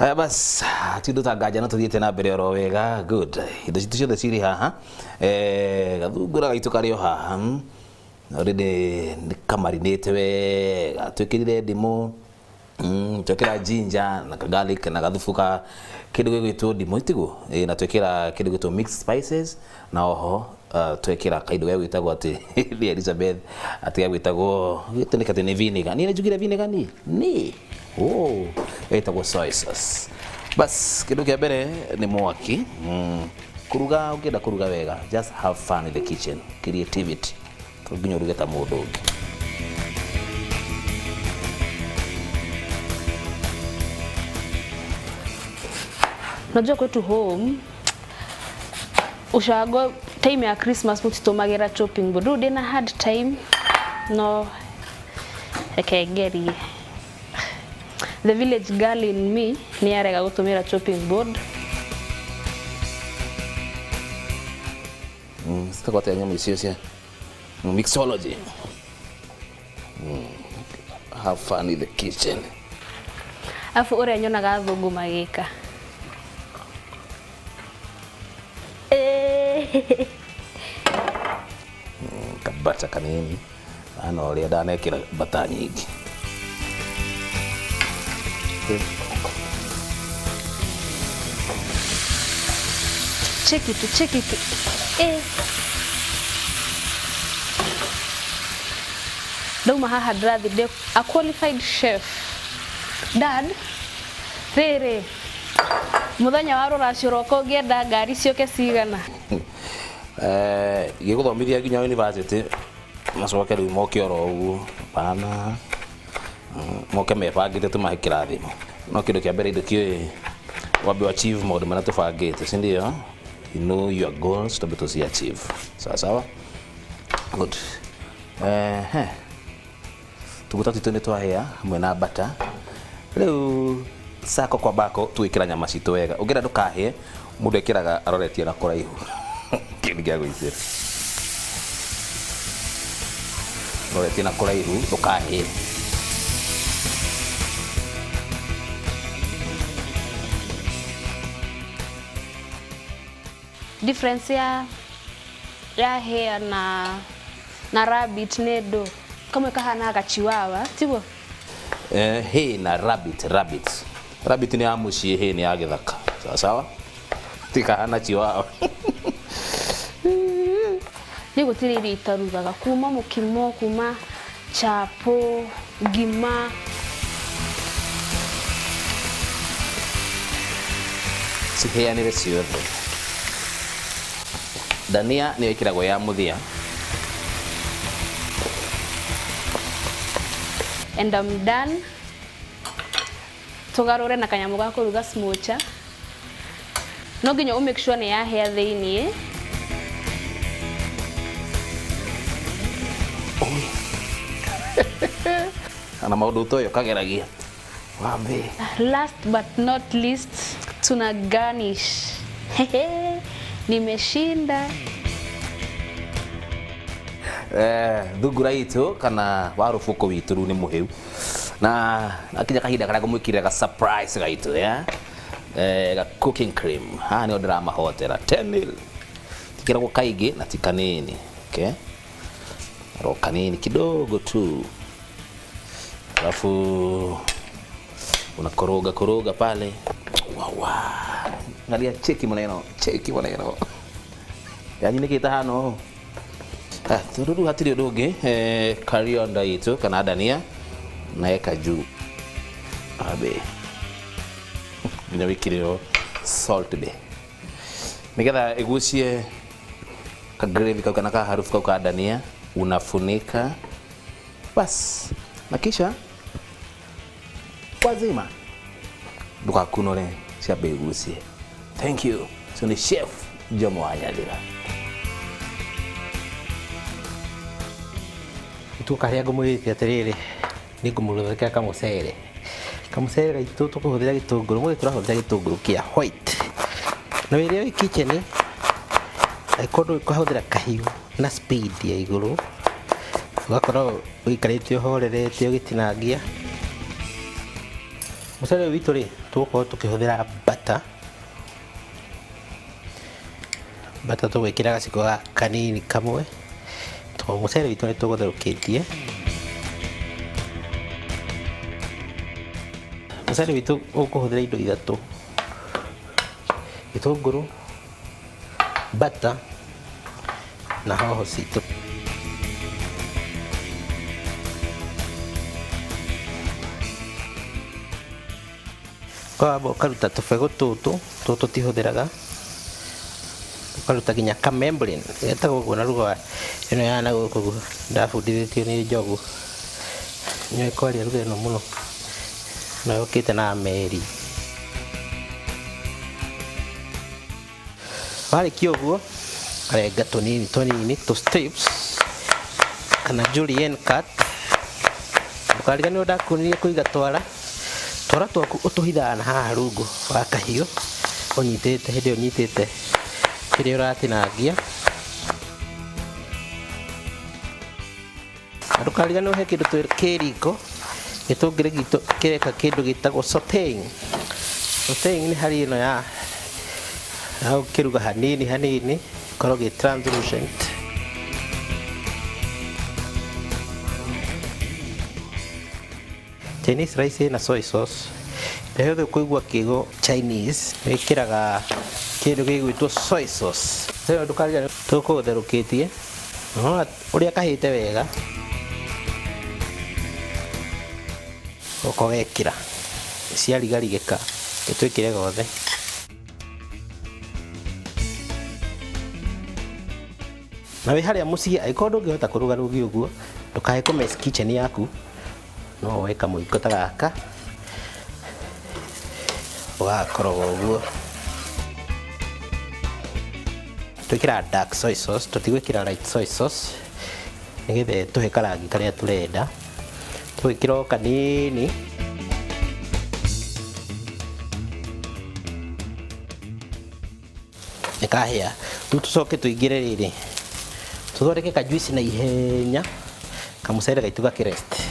Haya bas, tindo tangaja na tuthiete na mbere oro wega. Good. Indo citu ciothe ciri haha. Gathungura gaitu kari o haha. Already kamarinate wega. Twikirire ndimu, twekira ginger na garlic na gathufuka kindu gigwitwo ndimu itigu. Na twekira kindu gigwitwo mixed spices na oho twekira kaindo gigwitagwo ati ni Elizabeth ati gigwitagwo gitunika ati ni vinegar. Ni njugire vinegar ni. Oh, etagwo soy sauce. Bas kindu kia mbere ni mwaki. Kũruga ũngĩenda kũruga wega, just have fun in the kitchen. Creativity. Nginya uruge ta mũndũ ũngĩ. Najua kwetu home ushago time ya Christmas mutitumagira chopping board. Rudi na hard time no ekegerie. The village girl in me ni arega gutumira chopping board. Sitakwata nyama icio mixology. Have fun in the kitchen. Afu ore nyonaga thungu magika. Kabata kanini. Ana ore ndanekira bata nyingi. Check it. Dauma haha drathi a qualified chef. Dad, rere. Muthenya wa ruracio roko ngienda ngari cioke cigana. Giguthomithia nginya university. Macoke riu moke oro uguo. Bana. Moke mebangite tumahe kirathimo. No kindu kia mbere indo kio wabe achieve maundu maria tubangite, si ndio? You know your goals to be to see achieve. Sawa? Good. Tuguta titone twahea hamwe na bata. Riu sako kwa bako tuikira nyama citu wega. Ungira ndukahie mundu ekiraga aroretie na kuraihu. Kindu gia gwicira. Aroretie na kuraihu ndukahie. Difference ya hair na rabbit nedo kama kahana gachiwawa tibo hey na rabbit ni amuci hey ni agithaka sawa tika hana chiwawa ni gutiriri itarugaga kuma mukimo kuma chapo gima si hey ni resio dania ni ikiragwo ya muthia. And I'm done. Tugarore na kanyamu ga kuruga smocha. No nginya make sure ni ya hair thiini. Ana maundu toyo kageragia. Wambe. Last but not least tuna garnish. Nimeshinda. Thungura itu kana warufuko witu ru ni muhiu. Na akinya kahinda karia ngumwikirira ga surprise gaitu ya. Ga cooking cream. Ha ni drama hotera 10 ml. Tikira kwa kaige na tikanini. Okay? Ro kanini kidogo tu. Alafu unakoroga pale. Wawa. Ngalia cheki maneno. Yani nikita hano. Tururu hatiri ndugi karionda itu kana dania naeka juu. Abe. Ndio wikiriro salt be. Nigetha igucie ka gravy kana ka harufu ka dania unafunika. Bas. Na kisha wazima. Ndukakunore cia begucie. Thank you. So ni chef Njomo wa Nyathira. Tukaria ngumwirite atiriri ni ngumuthondekera kamucere gaitu tukuhuthira gitunguru mwe turahuthira gitunguru kia white na wirio i kitchen kondo kuhuthira kahiu na speed ya iguru ugakorwo uikarite horerete ugitinangia Mũcere witũ rĩ tũgũkorwo tũkĩhũthĩra butter. Butter tũgwĩkĩra gaciko kanini kamwe. Tondũ mũcere witũ nĩ tũgũtherũkĩtie. Mũcere witũ ũkũhũthĩra indo ithatũ. Gĩtũngũrũ, butter na hoho citũ. Wamba ũkaruta tũbegũ tũtũ tũtihũthĩraga. Ũkaruta nginya ka membrane. Getagwo ũguo na lugha ĩno ya na gũkũ ndabundithĩtio nĩ Njogu. Nĩoĩ kwaria lugha ĩno mũno. Na yũkĩte na meri. Warĩkia ũguo, karenga tũnini tũ strips kana julienne cut. Ndũkariganĩrwo ndakuonirie kũiga twara twaku ũtũhithaga na haha rungu wa kahiũ ũnyitĩte hĩndĩ ĩyo ũnyitĩte kĩrĩa ũratinangia. Ndũkariganĩrwo he kĩndũ kĩriko gĩtũngĩrĩ gitũ kĩreka kĩndũ gĩtagwo sauteing. Sauteing nĩ harĩ ĩno ya gũkĩruga hanini korwo gĩ translucent. Chinese rice na soy sauce. Rĩrĩa ũthũ kũigua kiugo Chinese wĩkĩraga kĩndũ gĩgwĩtwo soy sauce. Rĩu ndũkariganĩrwo tũkũgũtherũkĩtie. Ũrĩa kahĩte wega ũkawekĩra ciarigarigĩka gĩtwĩkĩre gothe. Na wĩ harĩa mũciĩ angĩkorwo ndũngĩhota kũruga rugi ũguo ndũkae kũ mess kitchen yaku. No woe kamũiko ta gaka ũgakoroga ũguo. Twĩkĩra dark soy sauce, tũtigwĩkĩra light soy sauce nĩgetha tũhe karangi karĩa tũrenda. Twĩkĩra o kanini. Nĩkahĩa. Rĩu tũcoke tũingĩre rĩrĩ. Tũthondeke ka juice na ihenya. Kamũcere gaitũ gakĩrest.